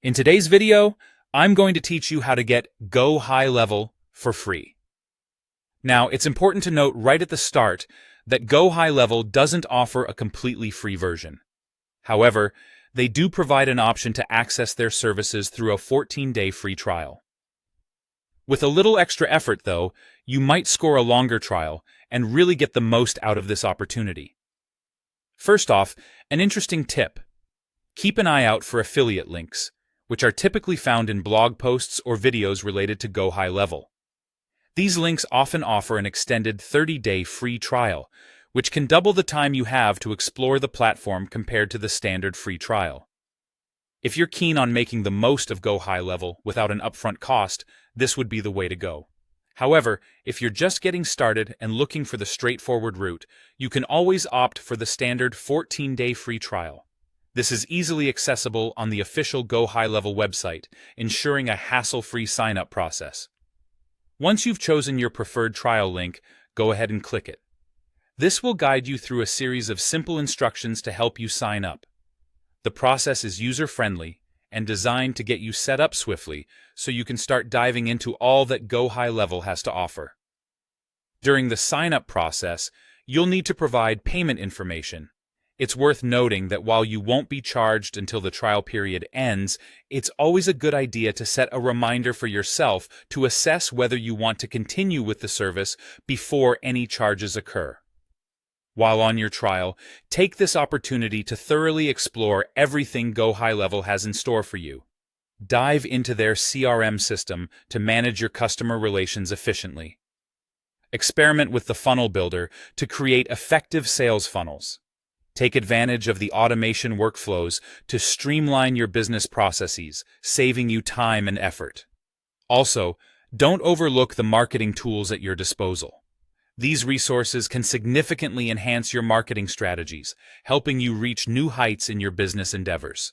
In today's video, I'm going to teach you how to get Go High Level for free. Now, it's important to note right at the start that Go High Level doesn't offer a completely free version. However, they do provide an option to access their services through a 14-day free trial. With a little extra effort, though, you might score a longer trial and really get the most out of this opportunity. First off, an interesting tip. Keep an eye out for affiliate links, which are typically found in blog posts or videos related to Go High Level. These links often offer an extended 30-day free trial, which can double the time you have to explore the platform compared to the standard free trial. If you're keen on making the most of Go High Level without an upfront cost, this would be the way to go. However, if you're just getting started and looking for the straightforward route, you can always opt for the standard 14-day free trial. This is easily accessible on the official Go High Level website, ensuring a hassle-free sign-up process. Once you've chosen your preferred trial link, go ahead and click it. This will guide you through a series of simple instructions to help you sign up. The process is user-friendly and designed to get you set up swiftly so you can start diving into all that Go High Level has to offer. During the sign-up process, you'll need to provide payment information. It's worth noting that while you won't be charged until the trial period ends, it's always a good idea to set a reminder for yourself to assess whether you want to continue with the service before any charges occur. While on your trial, take this opportunity to thoroughly explore everything Go High Level has in store for you. Dive into their CRM system to manage your customer relations efficiently. Experiment with the funnel builder to create effective sales funnels. Take advantage of the automation workflows to streamline your business processes, saving you time and effort. Also, don't overlook the marketing tools at your disposal. These resources can significantly enhance your marketing strategies, helping you reach new heights in your business endeavors.